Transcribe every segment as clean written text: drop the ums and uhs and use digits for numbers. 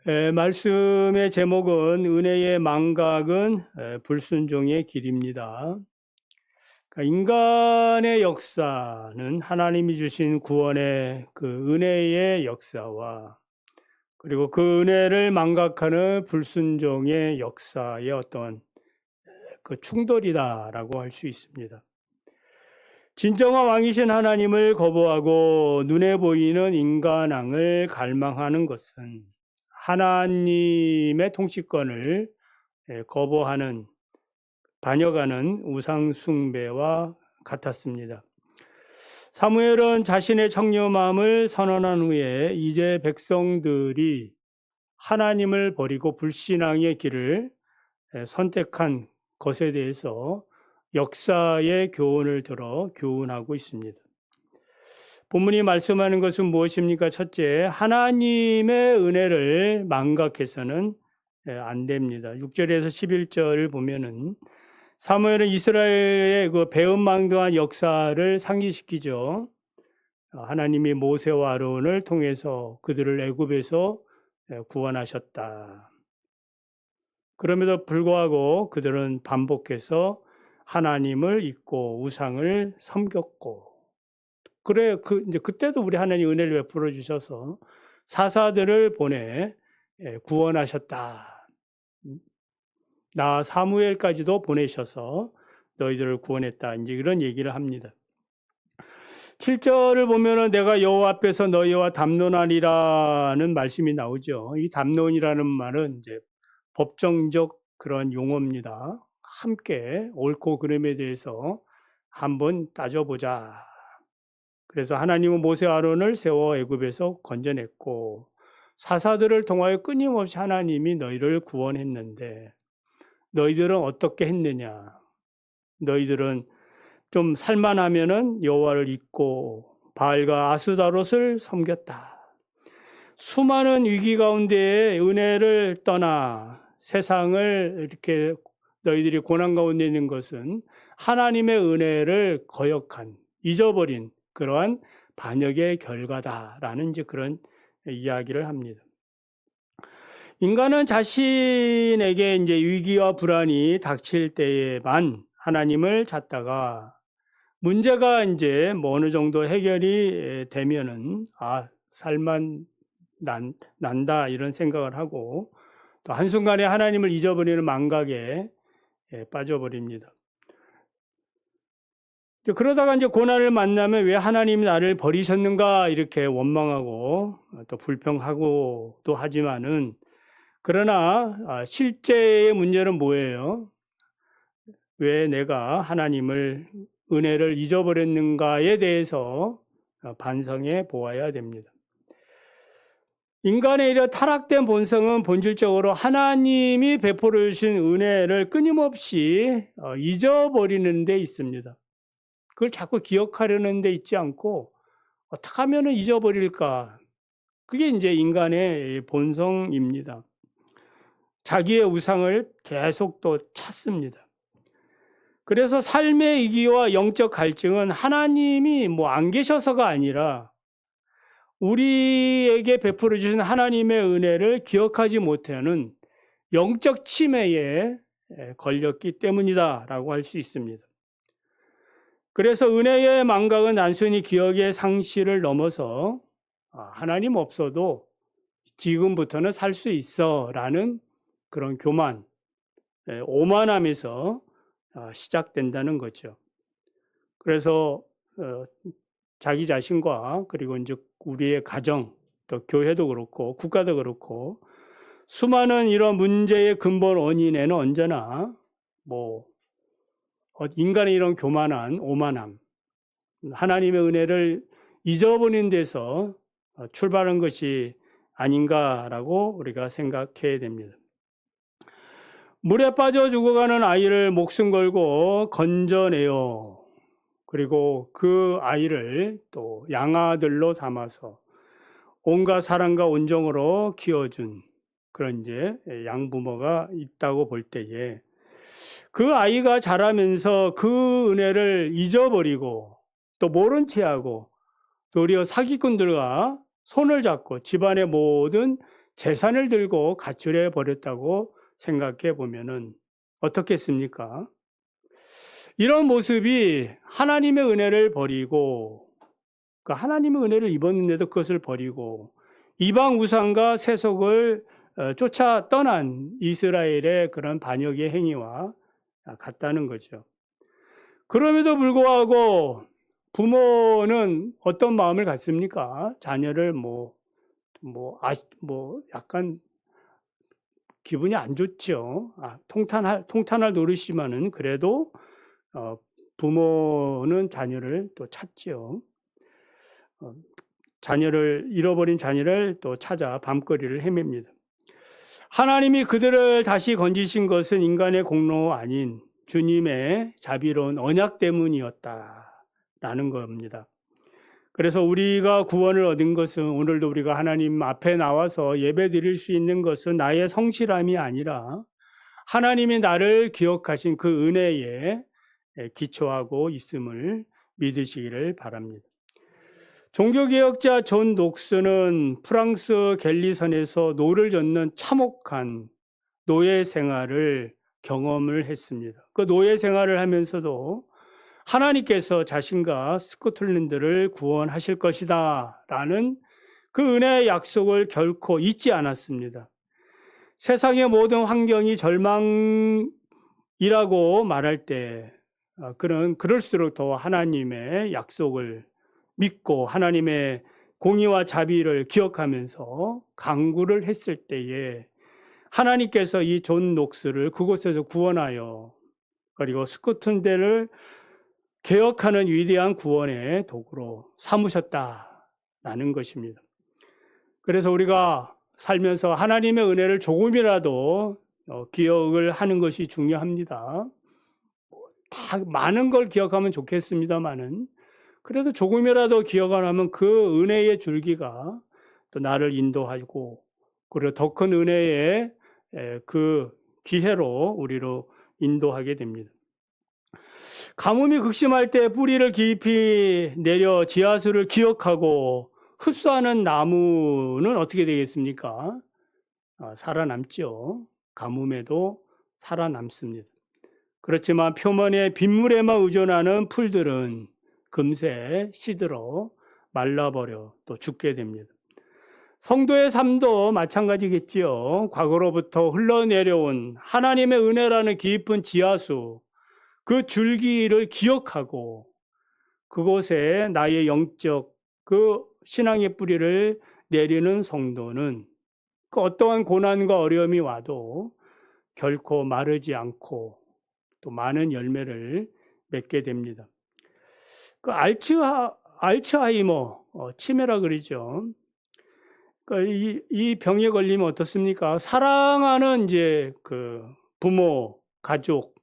말씀의 제목은 은혜의 망각은 불순종의 길입니다. 그러니까 인간의 역사는 하나님이 주신 구원의 그 은혜의 역사와 그리고 그 은혜를 망각하는 불순종의 역사의 어떤 그 충돌이다라고 할 수 있습니다. 진정한 왕이신 하나님을 거부하고 눈에 보이는 인간왕을 갈망하는 것은 하나님의 통치권을 거부하는, 반역하는 우상숭배와 같았습니다. 사무엘은 자신의 청렴함을 선언한 후에 이제 백성들이 하나님을 버리고 불신앙의 길을 선택한 것에 대해서 역사의 교훈을 들어 교훈하고 있습니다. 본문이 말씀하는 것은 무엇입니까? 첫째, 하나님의 은혜를 망각해서는 안 됩니다. 6절에서 11절을 보면은 사무엘은 이스라엘의 그 배은망덕한 역사를 상기시키죠. 하나님이 모세와 아론을 통해서 그들을 애굽에서 구원하셨다. 그럼에도 불구하고 그들은 반복해서 하나님을 잊고 우상을 섬겼고, 그래, 이제 그때도 우리 하나님 은혜를 베풀어 주셔서 사사들을 보내 구원하셨다. 나 사무엘까지도 보내셔서 너희들을 구원했다. 이제 이런 얘기를 합니다. 7절을 보면은 내가 여호와 앞에서 너희와 담론하리라는 말씀이 나오죠. 이 담론이라는 말은 이제 법정적 그런 용어입니다. 함께 옳고 그름에 대해서 한번 따져보자. 그래서 하나님은 모세 아론을 세워 애굽에서 건져냈고 사사들을 통하여 끊임없이 하나님이 너희를 구원했는데 너희들은 어떻게 했느냐? 너희들은 좀 살만하면은 여호와를 잊고 바알과 아스다롯을 섬겼다. 수많은 위기 가운데에 은혜를 떠나 세상을 이렇게 너희들이 고난 가운데 있는 것은 하나님의 은혜를 거역한, 잊어버린 그러한 반역의 결과다라는 이제 그런 이야기를 합니다. 인간은 자신에게 이제 위기와 불안이 닥칠 때에만 하나님을 찾다가 문제가 이제 뭐 어느 정도 해결이 되면은 살만 난다 이런 생각을 하고 또 한순간에 하나님을 잊어버리는 망각에 빠져버립니다. 그러다가 이제 고난을 만나면 왜 하나님이 나를 버리셨는가 이렇게 원망하고 또 불평하고도 하지만은 그러나 실제의 문제는 뭐예요? 왜 내가 하나님을 은혜를 잊어버렸는가에 대해서 반성해 보아야 됩니다. 인간의 이런 타락된 본성은 본질적으로 하나님이 베풀어 주신 은혜를 끊임없이 잊어버리는 데 있습니다. 그걸 자꾸 기억하려는 데 있지 않고 어떻게 하면 잊어버릴까? 그게 이제 인간의 본성입니다. 자기의 우상을 계속 또 찾습니다. 그래서 삶의 위기와 영적 갈증은 하나님이 뭐 안 계셔서가 아니라 우리에게 베풀어 주신 하나님의 은혜를 기억하지 못하는 영적 치매에 걸렸기 때문이다라고 할 수 있습니다. 그래서 은혜의 망각은 단순히 기억의 상실을 넘어서 하나님 없어도 지금부터는 살 수 있어라는 그런 교만, 오만함에서 시작된다는 거죠. 그래서 자기 자신과 그리고 이제 우리의 가정, 또 교회도 그렇고 국가도 그렇고 수많은 이런 문제의 근본 원인에는 언제나 뭐 인간의 이런 교만한 오만함, 하나님의 은혜를 잊어버리는 데서 출발한 것이 아닌가라고 우리가 생각해야 됩니다. 물에 빠져 죽어가는 아이를 목숨 걸고 건져내어 그리고 그 아이를 또 양아들로 삼아서 온갖 사랑과 온정으로 키워준 그런 이제 양부모가 있다고 볼 때에 그 아이가 자라면서 그 은혜를 잊어버리고 또 모른 채 하고 도리어 사기꾼들과 손을 잡고 집안의 모든 재산을 들고 가출해 버렸다고 생각해 보면은 어떻겠습니까? 이런 모습이 하나님의 은혜를 버리고, 그 하나님의 은혜를 입었는데도 그것을 버리고 이방 우상과 세속을 쫓아 떠난 이스라엘의 그런 반역의 행위와 같다는 거죠. 그럼에도 불구하고 부모는 어떤 마음을 갖습니까? 자녀를 약간 기분이 안 좋죠. 통탄할 노릇이지만은 그래도 부모는 자녀를 또 찾죠. 잃어버린 자녀를 또 찾아 밤거리를 헤맵니다. 하나님이 그들을 다시 건지신 것은 인간의 공로 아닌 주님의 자비로운 언약 때문이었다라는 겁니다. 그래서 우리가 구원을 얻은 것은, 오늘도 우리가 하나님 앞에 나와서 예배 드릴 수 있는 것은 나의 성실함이 아니라 하나님이 나를 기억하신 그 은혜에 기초하고 있음을 믿으시기를 바랍니다. 종교개혁자 존 녹스는 프랑스 갤리선에서 노를 젓는 참혹한 노예 생활을 경험을 했습니다. 그 노예 생활을 하면서도 하나님께서 자신과 스코틀랜드를 구원하실 것이다 라는 그 은혜의 약속을 결코 잊지 않았습니다. 세상의 모든 환경이 절망이라고 말할 때 그럴수록 더 하나님의 약속을 믿고 하나님의 공의와 자비를 기억하면서 강구를 했을 때에 하나님께서 이 존 녹스를 그곳에서 구원하여 그리고 스코틀랜드를 개혁하는 위대한 구원의 도구로 삼으셨다라는 것입니다. 그래서 우리가 살면서 하나님의 은혜를 조금이라도 기억을 하는 것이 중요합니다. 다 많은 걸 기억하면 좋겠습니다만은 그래도 조금이라도 기억을 하면 그 은혜의 줄기가 또 나를 인도하고 그리고 더 큰 은혜의 그 기회로 우리로 인도하게 됩니다. 가뭄이 극심할 때 뿌리를 깊이 내려 지하수를 기억하고 흡수하는 나무는 어떻게 되겠습니까? 살아남죠. 가뭄에도 살아남습니다. 그렇지만 표면의 빗물에만 의존하는 풀들은 금세 시들어 말라버려 또 죽게 됩니다. 성도의 삶도 마찬가지겠지요. 과거로부터 흘러내려온 하나님의 은혜라는 깊은 지하수, 그 줄기를 기억하고 그곳에 나의 영적 그 신앙의 뿌리를 내리는 성도는 그 어떠한 고난과 어려움이 와도 결코 마르지 않고 또 많은 열매를 맺게 됩니다. 그 알츠하이머 치매라 그러죠. 이 병에 걸리면 어떻습니까? 사랑하는 이제 그 부모, 가족,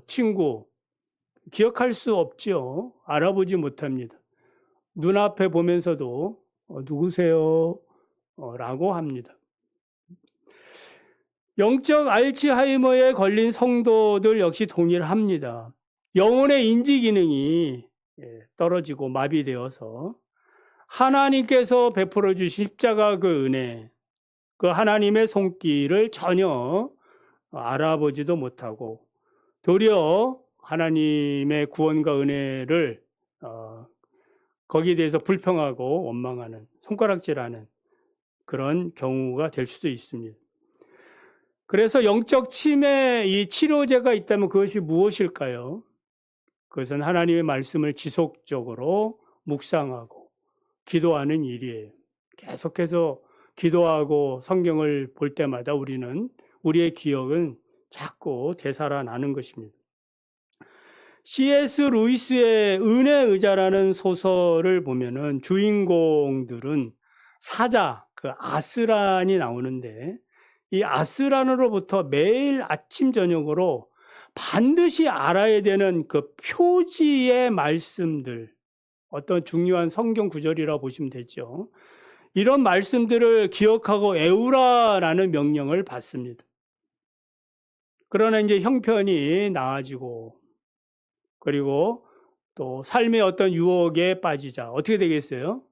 친구 기억할 수 없죠. 알아보지 못합니다. 눈앞에 보면서도 누구세요? 라고 합니다. 영적 알츠하이머에 걸린 성도들 역시 동일합니다. 영혼의 인지 기능이 떨어지고 마비되어서 하나님께서 베풀어 주신 십자가 그 은혜, 그 하나님의 손길을 전혀 알아보지도 못하고 도리어 하나님의 구원과 은혜를 거기에 대해서 불평하고 원망하는, 손가락질하는 그런 경우가 될 수도 있습니다. 그래서 영적 치매 이 치료제가 있다면 그것이 무엇일까요? 그것은 하나님의 말씀을 지속적으로 묵상하고 기도하는 일이에요. 계속해서 기도하고 성경을 볼 때마다 우리의 기억은 자꾸 되살아나는 것입니다. C.S. 루이스의 은혜의 의자라는 소설을 보면은 주인공들은 사자, 그 아스란이 나오는데 이 아스란으로부터 매일 아침 저녁으로 반드시 알아야 되는 그 표지의 말씀들, 어떤 중요한 성경 구절이라고 보시면 되죠. 이런 말씀들을 기억하고 외우라라는 명령을 받습니다. 그러나 이제 형편이 나아지고 그리고 또 삶의 어떤 유혹에 빠지자 어떻게 되겠어요?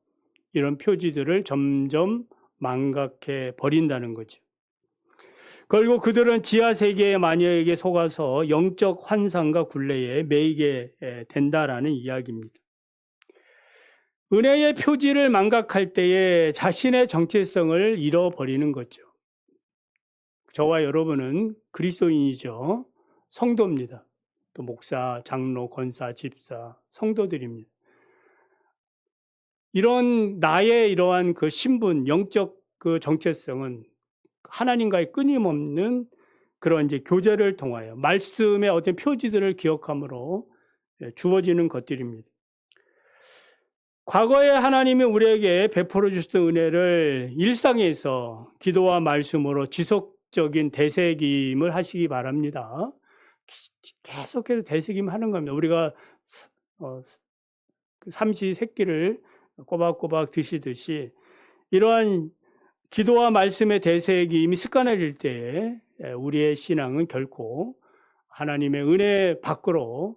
이런 표지들을 점점 망각해 버린다는 거죠. 결국 그들은 지하 세계의 마녀에게 속아서 영적 환상과 굴레에 매이게 된다라는 이야기입니다. 은혜의 표지를 망각할 때에 자신의 정체성을 잃어버리는 거죠. 저와 여러분은 그리스도인이죠. 성도입니다. 또 목사, 장로, 권사, 집사, 성도들입니다. 이런 나의 이러한 그 신분, 영적 그 정체성은 하나님과의 끊임없는 그런 이제 교제를 통하여 말씀의 어떤 표지들을 기억함으로 주어지는 것들입니다. 과거에 하나님이 우리에게 베풀어 주셨던 은혜를 일상에서 기도와 말씀으로 지속적인 되새김을 하시기 바랍니다. 계속해서 되새김 하는 겁니다. 우리가 삼시세끼를 꼬박꼬박 드시듯이 이러한 기도와 말씀의 되새김이 습관화될 때에 우리의 신앙은 결코 하나님의 은혜 밖으로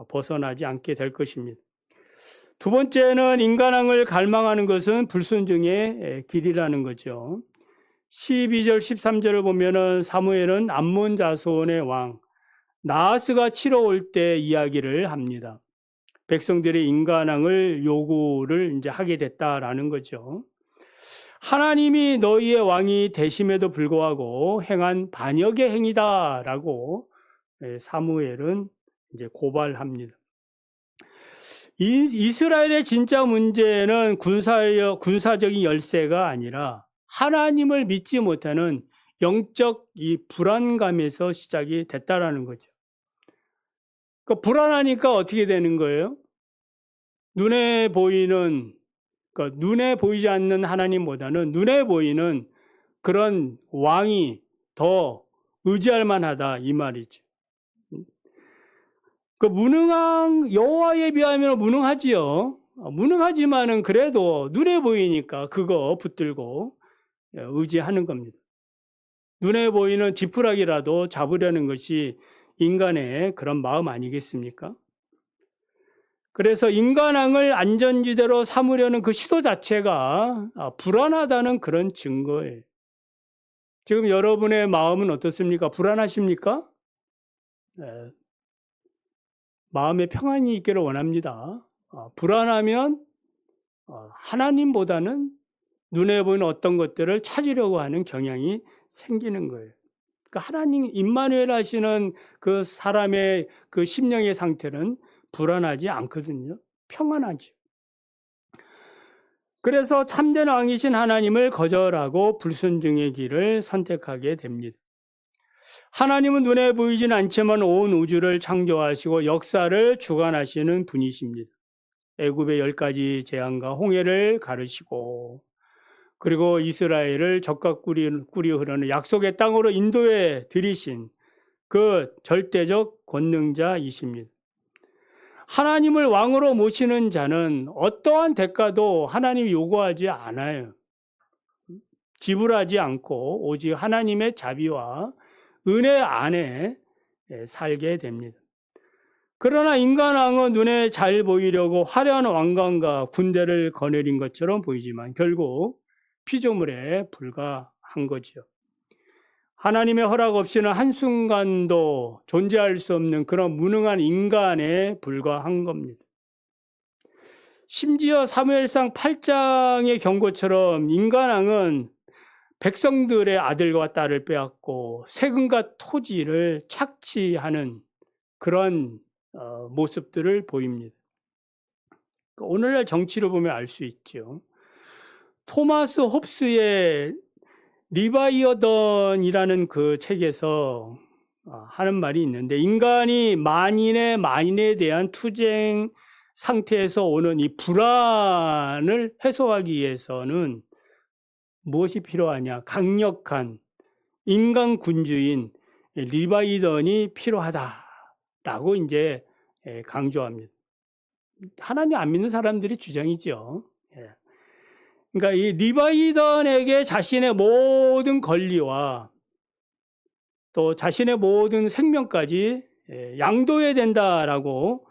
벗어나지 않게 될 것입니다. 두 번째는 인간왕을 갈망하는 것은 불순종의 길이라는 거죠. 12절 13절을 보면은 사무엘은 암몬 자손의 왕 나하스가 치러 올 때 이야기를 합니다. 백성들이 인간왕을 요구를 이제 하게 됐다라는 거죠. 하나님이 너희의 왕이 되심에도 불구하고 행한 반역의 행위다라고 사무엘은 이제 고발합니다. 이스라엘의 진짜 문제는 군사적인 열세가 아니라 하나님을 믿지 못하는 영적 이 불안감에서 시작이 됐다라는 거죠. 그러니까 불안하니까 어떻게 되는 거예요? 눈에 보이는, 그러니까 눈에 보이지 않는 하나님보다는 눈에 보이는 그런 왕이 더 의지할 만하다 이 말이죠. 그 무능한 여호와에 비하면 무능하지요. 무능하지만은 그래도 눈에 보이니까 그거 붙들고 의지하는 겁니다. 눈에 보이는 지푸라기라도 잡으려는 것이 인간의 그런 마음 아니겠습니까? 그래서 인간왕을 안전지대로 삼으려는 그 시도 자체가 불안하다는 그런 증거예요. 지금 여러분의 마음은 어떻습니까? 불안하십니까? 네. 마음에 평안이 있기를 원합니다. 불안하면 하나님보다는 눈에 보이는 어떤 것들을 찾으려고 하는 경향이 생기는 거예요. 그러니까 하나님 임마누엘 하시는 그 사람의 그 심령의 상태는 불안하지 않거든요. 평안하죠. 그래서 참된 왕이신 하나님을 거절하고 불순종의 길을 선택하게 됩니다. 하나님은 눈에 보이진 않지만 온 우주를 창조하시고 역사를 주관하시는 분이십니다. 애굽의 10가지 재앙과 홍해를 가르시고 그리고 이스라엘을 적과 꿀이 흐르는 약속의 땅으로 인도해 들이신 그 절대적 권능자이십니다. 하나님을 왕으로 모시는 자는 어떠한 대가도 하나님이 요구하지 않아요. 지불하지 않고 오직 하나님의 자비와 은혜 안에 살게 됩니다. 그러나 인간왕은 눈에 잘 보이려고 화려한 왕관과 군대를 거느린 것처럼 보이지만 결국 피조물에 불과한 거죠. 하나님의 허락 없이는 한순간도 존재할 수 없는 그런 무능한 인간에 불과한 겁니다. 심지어 사무엘상 8장의 경고처럼 인간왕은 백성들의 아들과 딸을 빼앗고 세금과 토지를 착취하는 그런 모습들을 보입니다. 오늘날 정치를 보면 알 수 있죠. 토마스 홉스의 리바이어던이라는 그 책에서 하는 말이 있는데 인간이 만인에 대한 투쟁 상태에서 오는 이 불안을 해소하기 위해서는 무엇이 필요하냐? 강력한 인간 군주인 리바이던이 필요하다라고 이제 강조합니다. 하나님 안 믿는 사람들이 주장이죠. 그러니까 이 리바이던에게 자신의 모든 권리와 또 자신의 모든 생명까지 양도해야 된다라고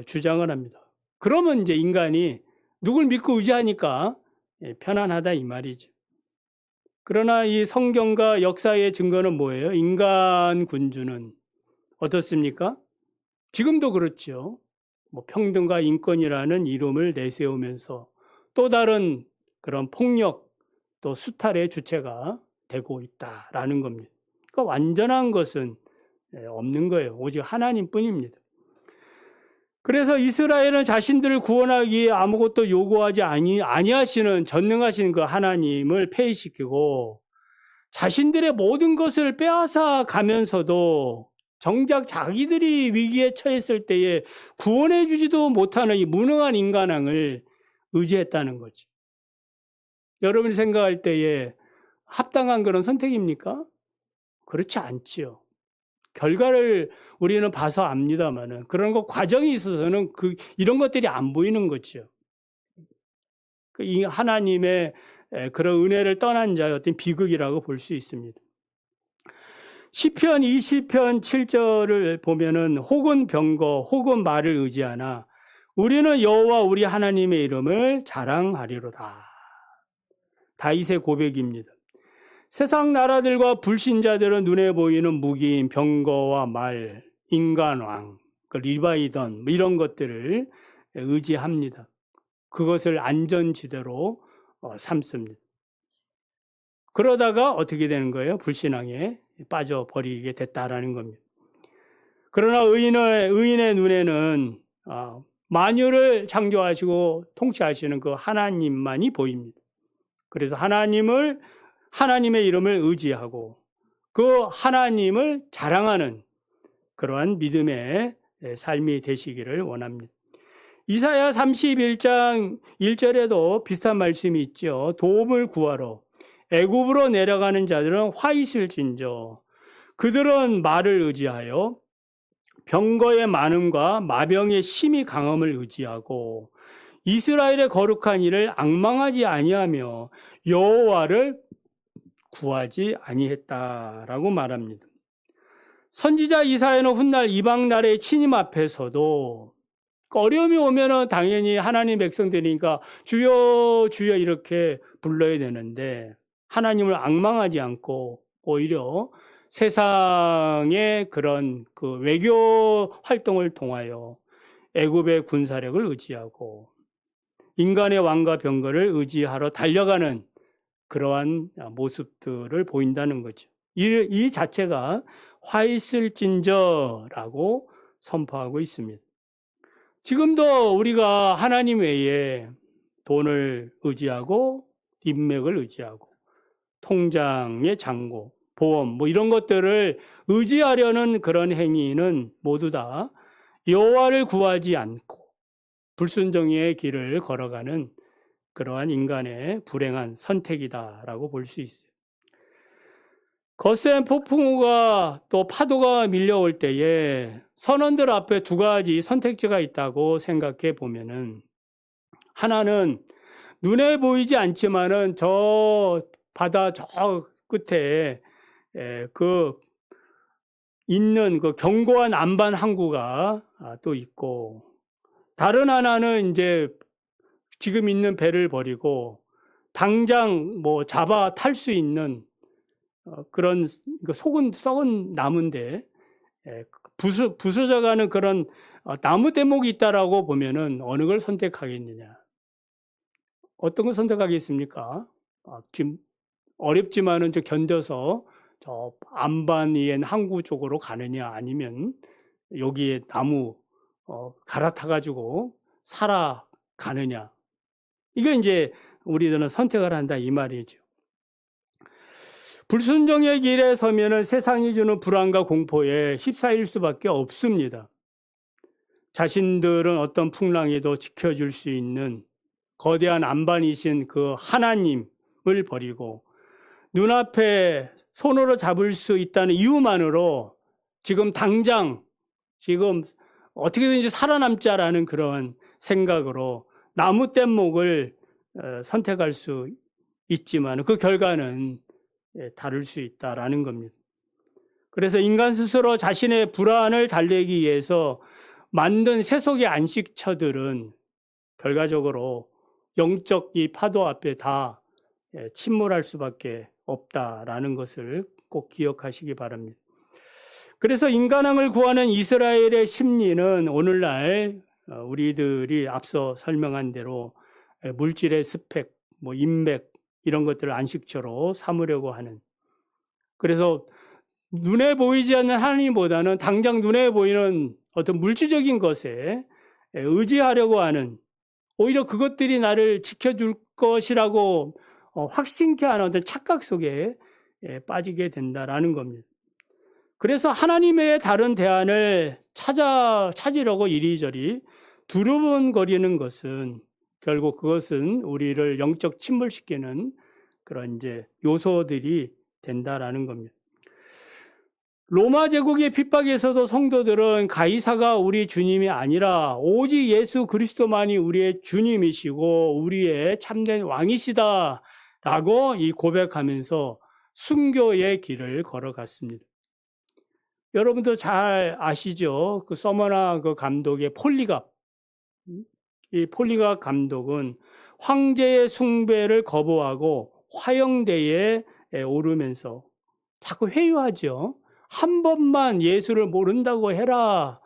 주장을 합니다. 그러면 이제 인간이 누굴 믿고 의지하니까 편안하다 이 말이죠. 그러나 이 성경과 역사의 증거는 뭐예요? 인간 군주는 어떻습니까? 지금도 그렇죠. 뭐 평등과 인권이라는 이름을 내세우면서 또 다른 그런 폭력 또 수탈의 주체가 되고 있다라는 겁니다. 그러니까 완전한 것은 없는 거예요. 오직 하나님뿐입니다. 그래서 이스라엘은 자신들을 구원하기 위해 아무것도 요구하지 아니하시는 전능하신 그 하나님을 폐위시키고 자신들의 모든 것을 빼앗아 가면서도 정작 자기들이 위기에 처했을 때에 구원해 주지도 못하는 이 무능한 인간왕을 의지했다는 거죠. 여러분이 생각할 때에 합당한 그런 선택입니까? 그렇지 않지요. 결과를 우리는 봐서 압니다만은 그런 거 과정이 있어서는 이런 것들이 안 보이는 거죠. 이 하나님의 그런 은혜를 떠난 자의 어떤 비극이라고 볼 수 있습니다. 시편 20편 7절을 보면은 혹은 병거 혹은 말을 의지하나 우리는 여호와 우리 하나님의 이름을 자랑하리로다. 다윗의 고백입니다. 세상 나라들과 불신자들은 눈에 보이는 무기인 병거와 말, 인간왕, 리바이던 이런 것들을 의지합니다. 그것을 안전지대로 삼습니다. 그러다가 어떻게 되는 거예요? 불신앙에 빠져버리게 됐다라는 겁니다. 그러나 의인의 눈에는 만유를 창조하시고 통치하시는 그 하나님만이 보입니다. 그래서 하나님의 이름을 의지하고 그 하나님을 자랑하는 그러한 믿음의 삶이 되시기를 원합니다. 이사야 31장 1절에도 비슷한 말씀이 있죠. 도움을 구하러 애굽으로 내려가는 자들은 화 있을진저 그들은 말을 의지하여 병거의 많음과 마병의 심히 강함을 의지하고 이스라엘의 거룩한 이를 앙망하지 아니하며 여호와를 구하지 아니했다라고 말합니다. 선지자 이사야는 훗날 이방 나라의 침입 앞에서도 어려움이 오면은 당연히 하나님 백성들이니까 주여 주여 이렇게 불러야 되는데 하나님을 앙망하지 않고 오히려 세상의 그런 그 외교 활동을 통하여 애굽의 군사력을 의지하고 인간의 왕과 병거를 의지하러 달려가는 그러한 모습들을 보인다는 거죠. 이 자체가 화 있을진저라고 선포하고 있습니다. 지금도 우리가 하나님 외에 돈을 의지하고 인맥을 의지하고 통장의 잔고, 보험 뭐 이런 것들을 의지하려는 그런 행위는 모두 다 여호와를 구하지 않고 불순종의 길을 걸어가는 그러한 인간의 불행한 선택이다라고 볼 수 있어요. 거센 폭풍우가 또 파도가 밀려올 때에 선원들 앞에 두 가지 선택지가 있다고 생각해 보면은 하나는 눈에 보이지 않지만은 저 바다 저 끝에 그 있는 그 견고한 안반 항구가 또 있고 다른 하나는 이제 지금 있는 배를 버리고 당장 뭐 잡아 탈 수 있는 그런 썩은 나무인데 부서져가는 그런 나무 대목이 있다라고 보면은 어느 걸 선택하겠느냐? 어떤 걸 선택하겠습니까? 지금 어렵지만은 견뎌서 저 안반 위엔 항구 쪽으로 가느냐 아니면 여기에 나무 갈아타가지고 살아가느냐? 이게 이제 우리들은 선택을 한다 이 말이죠. 불순종의 길에 서면은 세상이 주는 불안과 공포에 휩싸일 수밖에 없습니다. 자신들은 어떤 풍랑에도 지켜줄 수 있는 거대한 안반이신 그 하나님을 버리고 눈앞에 손으로 잡을 수 있다는 이유만으로 지금 당장 지금 어떻게든지 살아남자라는 그런 생각으로 나무 뗏목을 선택할 수 있지만 그 결과는 다를 수 있다라는 겁니다. 그래서 인간 스스로 자신의 불안을 달래기 위해서 만든 세속의 안식처들은 결과적으로 영적 이 파도 앞에 다 침몰할 수밖에 없다라는 것을 꼭 기억하시기 바랍니다. 그래서 인간왕을 구하는 이스라엘의 심리는 오늘날 우리들이 앞서 설명한 대로 물질의 스펙, 인맥 이런 것들을 안식처로 삼으려고 하는, 그래서 눈에 보이지 않는 하나님보다는 당장 눈에 보이는 어떤 물질적인 것에 의지하려고 하는, 오히려 그것들이 나를 지켜줄 것이라고 확신케 하는 어떤 착각 속에 빠지게 된다라는 겁니다. 그래서 하나님의 다른 대안을 찾으려고 이리저리 두루문거리는 것은 결국 그것은 우리를 영적 침몰시키는 그런 이제 요소들이 된다라는 겁니다. 로마 제국의 핍박에서도 성도들은 가이사가 우리 주님이 아니라 오직 예수 그리스도만이 우리의 주님이시고 우리의 참된 왕이시다라고 이 고백하면서 순교의 길을 걸어갔습니다. 여러분도 잘 아시죠? 그 서머나 그 감독의 폴리갑. 이 폴리갑 감독은 황제의 숭배를 거부하고 화형대에 오르면서 자꾸 회유하죠. 한 번만 예수를 모른다고 해라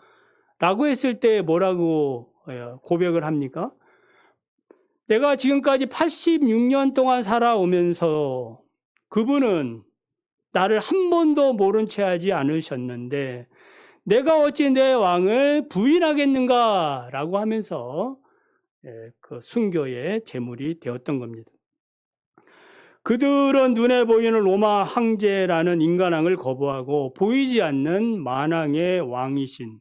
라고 했을 때 뭐라고 고백을 합니까? 내가 지금까지 86년 동안 살아오면서 그분은 나를 한 번도 모른 채 하지 않으셨는데 내가 어찌 내 왕을 부인하겠는가 라고 하면서 그 순교의 제물이 되었던 겁니다. 그들은 눈에 보이는 로마 황제라는 인간왕을 거부하고 보이지 않는 만왕의 왕이신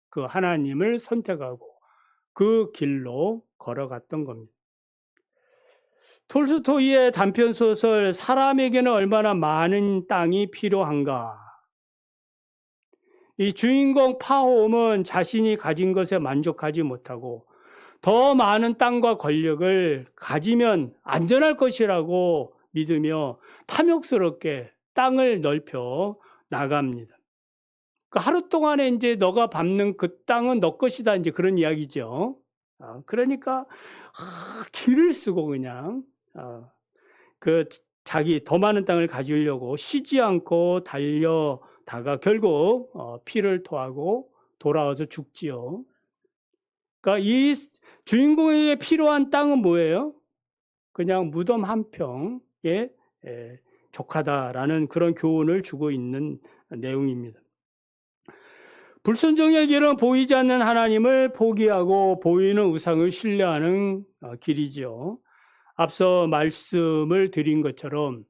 그 하나님을 선택하고 그 길로 걸어갔던 겁니다. 톨스토이의 단편소설 사람에게는 얼마나 많은 땅이 필요한가. 이 주인공 파홈은 자신이 가진 것에 만족하지 못하고 더 많은 땅과 권력을 가지면 안전할 것이라고 믿으며 탐욕스럽게 땅을 넓혀 나갑니다. 하루 동안에 이제 너가 밟는 그 땅은 너 것이다, 이제 그런 이야기죠. 그러니까 길을 쓰고 그냥 자기 더 많은 땅을 가지려고 쉬지 않고 달려다가 결국 피를 토하고 돌아와서 죽지요. 그러니까 이 주인공에게 필요한 땅은 뭐예요? 그냥 무덤 한 평에 족하다라는 그런 교훈을 주고 있는 내용입니다. 불순종의 길은 보이지 않는 하나님을 포기하고 보이는 우상을 신뢰하는 길이죠. 앞서 말씀을 드린 것처럼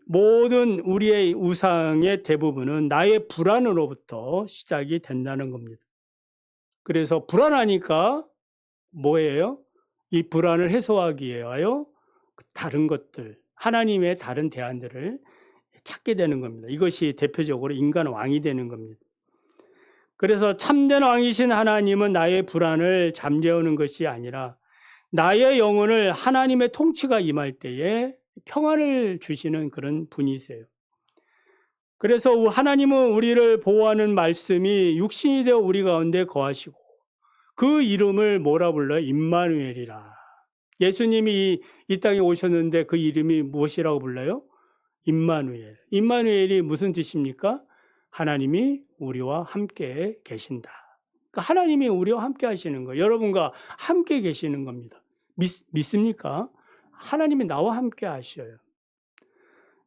모든 우리의 우상의 대부분은 나의 불안으로부터 시작이 된다는 겁니다. 그래서 불안하니까 뭐예요? 이 불안을 해소하기 위하여 다른 것들, 하나님의 다른 대안들을 찾게 되는 겁니다. 이것이 대표적으로 인간 왕이 되는 겁니다. 그래서 참된 왕이신 하나님은 나의 불안을 잠재우는 것이 아니라 나의 영혼을 하나님의 통치가 임할 때에 평안을 주시는 그런 분이세요. 그래서 하나님은 우리를 보호하는 말씀이 육신이 되어 우리 가운데 거하시고 그 이름을 뭐라 불러요? 임마누엘이라. 예수님이 이 땅에 오셨는데 그 이름이 무엇이라고 불러요? 임마누엘. 임마누엘이 무슨 뜻입니까? 하나님이 우리와 함께 계신다. 그러니까 하나님이 우리와 함께 하시는 거예요. 여러분과 함께 계시는 겁니다. 믿습니까? 하나님이 나와 함께 하셔요.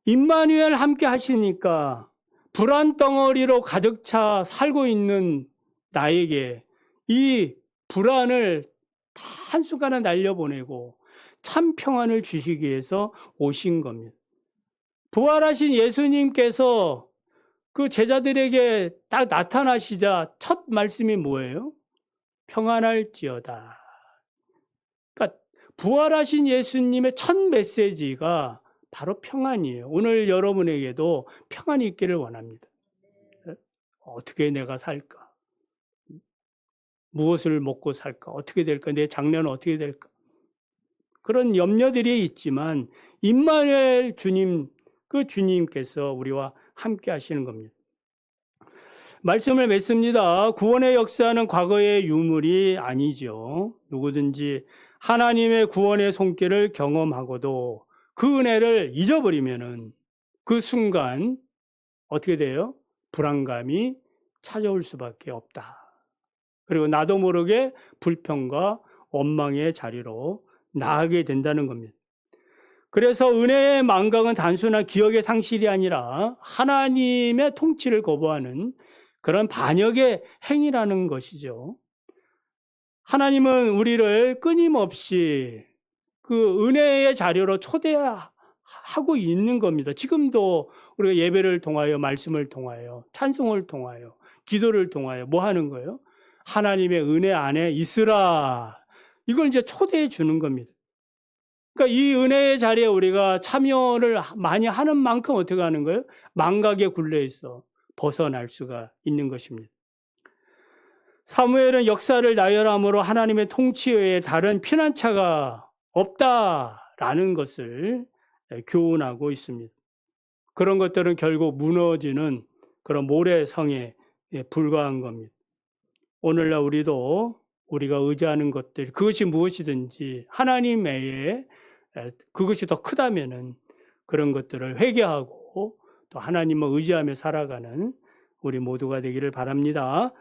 임마누엘 함께 하시니까 불안 덩어리로 가득 차 살고 있는 나에게 이 불안을 다 한순간에 날려보내고 참 평안을 주시기 위해서 오신 겁니다. 부활하신 예수님께서 그 제자들에게 딱 나타나시자 첫 말씀이 뭐예요? 평안할지어다. 그러니까 부활하신 예수님의 첫 메시지가 바로 평안이에요. 오늘 여러분에게도 평안이 있기를 원합니다. 어떻게 내가 살까? 무엇을 먹고 살까? 어떻게 될까? 내 장래는 어떻게 될까? 그런 염려들이 있지만 임마누엘 주님, 그 주님께서 우리와 함께 하시는 겁니다. 말씀을 맺습니다. 구원의 역사는 과거의 유물이 아니죠. 누구든지 하나님의 구원의 손길을 경험하고도 그 은혜를 잊어버리면은 그 순간 어떻게 돼요? 불안감이 찾아올 수밖에 없다. 그리고 나도 모르게 불평과 원망의 자리로 나가게 된다는 겁니다. 그래서 은혜의 망각은 단순한 기억의 상실이 아니라 하나님의 통치를 거부하는 그런 반역의 행위라는 것이죠. 하나님은 우리를 끊임없이 그 은혜의 자리로 초대하고 있는 겁니다. 지금도 우리가 예배를 통하여, 말씀을 통하여, 찬송을 통하여, 기도를 통하여 뭐 하는 거예요? 하나님의 은혜 안에 있으라. 이걸 이제 초대해 주는 겁니다. 그러니까 이 은혜의 자리에 우리가 참여를 많이 하는 만큼 어떻게 하는 거예요? 망각의 굴레에서 벗어날 수가 있는 것입니다. 사무엘은 역사를 나열함으로 하나님의 통치 외에 다른 피난처가 없다라는 것을 교훈하고 있습니다. 그런 것들은 결국 무너지는 그런 모래성에 불과한 겁니다. 오늘날 우리도 우리가 의지하는 것들, 그것이 무엇이든지 하나님 외에 그것이 더 크다면은 그런 것들을 회개하고 또 하나님을 의지하며 살아가는 우리 모두가 되기를 바랍니다.